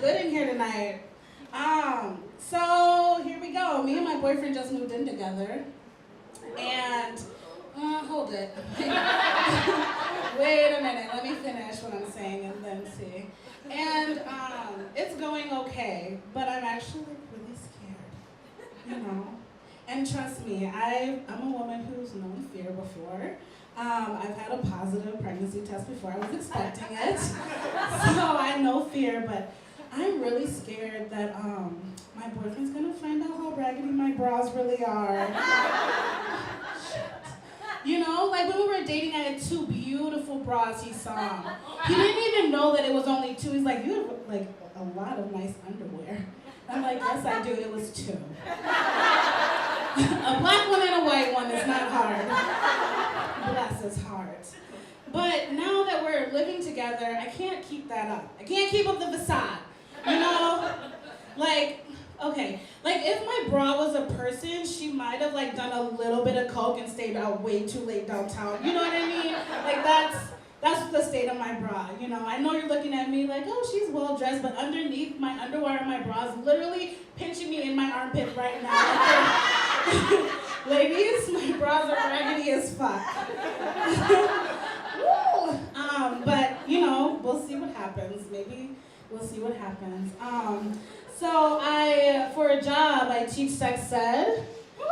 good in here tonight. So here we go. Me and my boyfriend just moved in together. And, hold it. Wait a minute, let me finish what I'm saying and then see. And it's going okay, but I'm actually really scared, you know? And trust me, I'm a woman who's known fear before. I've had a positive pregnancy test before. I was expecting it. So I know fear, but I'm really scared that my boyfriend's gonna find out how raggedy my bras really are. Shit. You know, like when we were dating, I had 2 beautiful bras he saw. He didn't even know that it was only 2. He's like, you have like a lot of nice underwear. I'm like, yes I do, it was 2. A black one and a white one is not hard. Bless his heart. But now that we're living together, I can't keep that up. I can't keep up the facade. You know? Like, okay. Like if my bra was a person, she might have like done a little bit of coke and stayed out way too late downtown. You know what I mean? Like that's the state of my bra, you know? I know you're looking at me like, oh, she's well dressed, but underneath my underwear and my bra is literally pinching me in my armpit right now. Ladies, my bras are raggedy as fuck. Woo! But, you know, we'll see what happens. Maybe we'll see what happens. So for a job, I teach sex ed.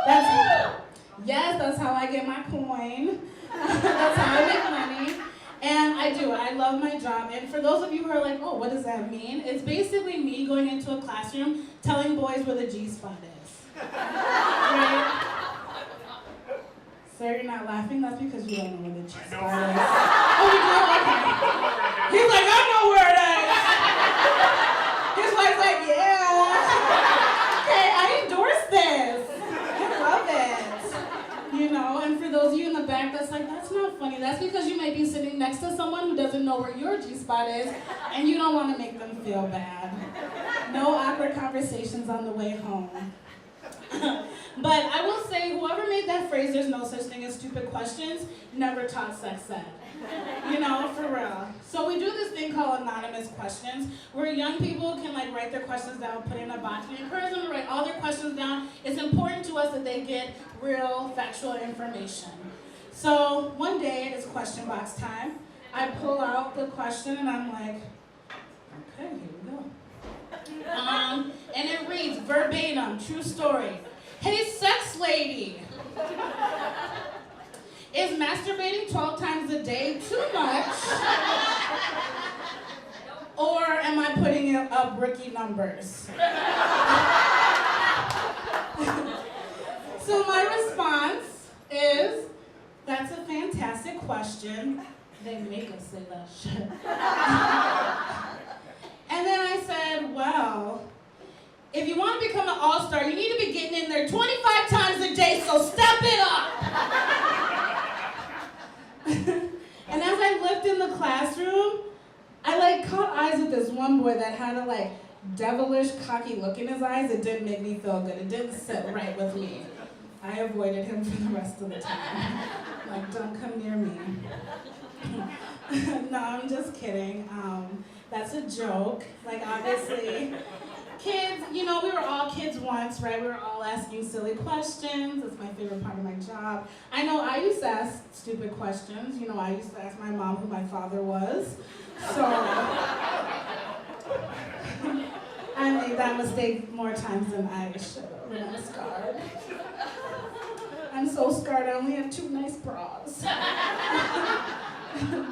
That's how I get my coin. That's how I make money. And I do, I love my job. And for those of you who are like, oh, what does that mean? It's basically me going into a classroom telling boys where the G-spot is. Right? Sir, you're not laughing? That's because you don't know where the G-spot is. Oh, you do? Okay. He's like, I know where it is. His wife's like, yeah. Okay, I endorse this. I love it. You know, and for those of you in the back that's like, that's not funny. That's because you may be sitting next to someone who doesn't know where your G-spot is, and you don't want to make them feel bad. No awkward conversations on the way home. But I will say, whoever made that phrase, there's no such thing as stupid questions, never taught sex ed. You know, for real. So we do this thing called anonymous questions, where young people can like write their questions down, put it in a box. We encourage them to write all their questions down. It's important to us that they get real, factual information. So one day, it's question box time. I pull out the question and I'm like, okay, here we go. And it reads verbatim, true story. Hey, sex lady. Is masturbating 12 times a day too much? Or am I putting up rookie numbers? So my response is, that's a fantastic question. They make us say that shit. And then I said, well, if you want to become an all-star, you need to be getting in there 25 times a day, so step it up. And as I looked in the classroom, I like caught eyes with this one boy that had a like devilish, cocky look in his eyes. It didn't make me feel good. It didn't sit right with me. I avoided him for the rest of the time. Like, don't come near me. No, I'm just kidding. That's a joke. Like, obviously, kids, you know, we were all kids once, right? We were all asking silly questions. That's my favorite part of my job. I know I used to ask stupid questions. You know, I used to ask my mom who my father was. So, I made that mistake more times than I should have, and I'm scarred. I'm so scarred, I only have 2 nice bras.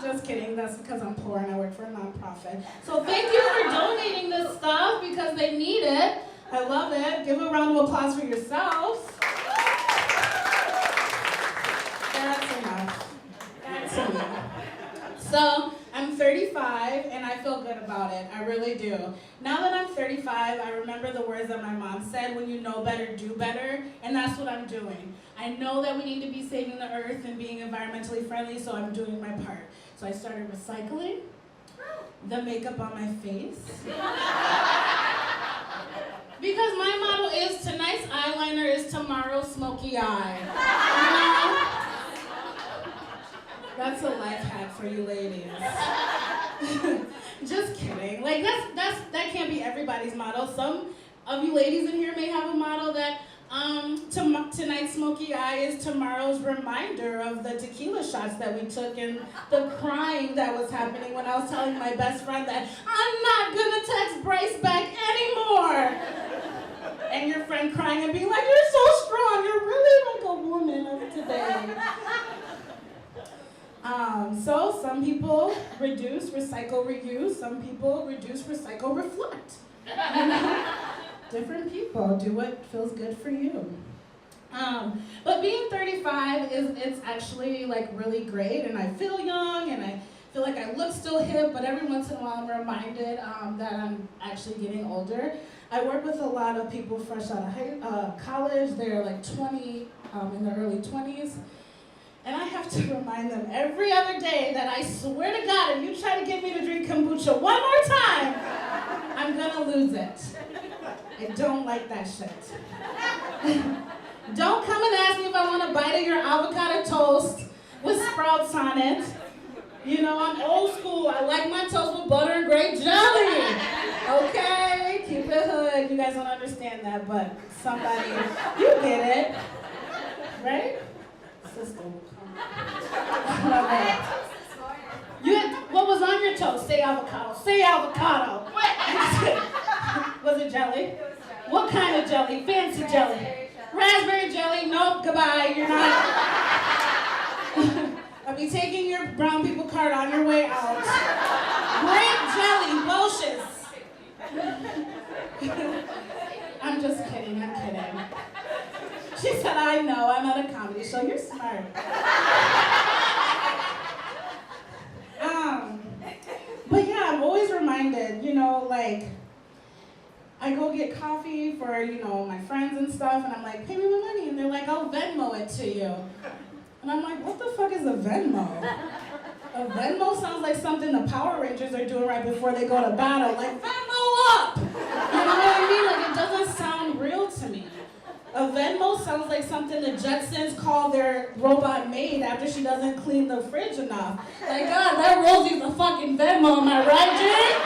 Just kidding, that's because I'm poor and I work for a nonprofit. So thank you for donating this stuff because they need it. I love it. Give a round of applause for yourselves. That's enough. That's enough. So I'm 35 and I feel good about it. I really do. Now that I'm 35, I remember the words that my mom said, when you know better, do better. And that's what I'm doing. I know that we need to be saving the earth and being environmentally friendly, so I'm doing my part. So I started recycling the makeup on my face. Because my motto is, tonight's eyeliner is tomorrow's smoky eye. You know? That's a life hack for you ladies. Just kidding. Like that can't be everybody's motto. Some of you ladies in here may have a motto that tonight's smoky eye is tomorrow's reminder of the tequila shots that we took and the crying that was happening when I was telling my best friend that I'm not gonna text Bryce back anymore. And your friend crying and being like, you're so strong, you're really like a woman of today. So some people reduce, recycle, reuse. Some people reduce, recycle, reflect. Different people, do what feels good for you. But being 35 it's actually like really great, and I feel young and I feel like I look still hip, but every once in a while I'm reminded that I'm actually getting older. I work with a lot of people fresh out of college. They're like 20, in their early 20s. And I have to remind them every other day that I swear to God, if you try to get me to drink kombucha one more time, I'm gonna lose it. I don't like that shit. Don't come and ask me if I want a bite of your avocado toast with sprouts on it. You know, I'm old school. I like my toast with butter and grape jelly. Okay? Keep it hood. You guys don't understand that, but somebody, you get it. Right? Sister will come. What was on your toast? Say avocado. Say avocado. Was it jelly? What kind of jelly? Fancy jelly. Raspberry jelly? Nope, goodbye. You're not. I'll be taking your brown people card on your way out. Grape jelly, Welch's. I'm just kidding, I'm kidding. She said, I know, I'm at a comedy show. You're smart. But yeah, I'm always reminded, you know, like, I go get coffee for, you know, my friends and stuff, and I'm like, pay me my money. And they're like, I'll Venmo it to you. And I'm like, what the fuck is a Venmo? A Venmo sounds like something the Power Rangers are doing right before they go to battle. Like, Venmo up! You know what I mean? Like, it doesn't sound real to me. A Venmo sounds like something the Jetsons call their robot maid after she doesn't clean the fridge enough. Like, God, that Rosie's a fucking Venmo, am I right, Jake?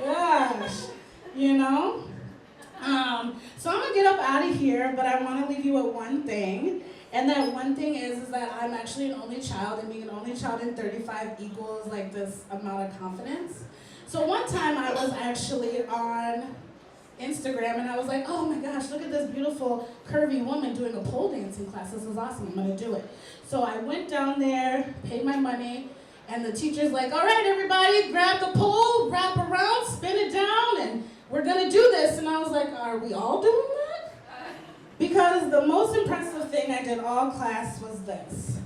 Gosh, you know? So I'm gonna get up out of here, but I wanna leave you with one thing. And that one thing is that I'm actually an only child, and being an only child in 35 equals like this amount of confidence. So one time I was actually on Instagram and I was like, oh my gosh, look at this beautiful curvy woman doing a pole dancing class. This is awesome, I'm gonna do it. So I went down there, paid my money, and the teacher's like, all right, everybody, grab the pole, wrap around, spin it down, and we're gonna do this. And I was like, are we all doing that? Because the most impressive thing I did all class was this.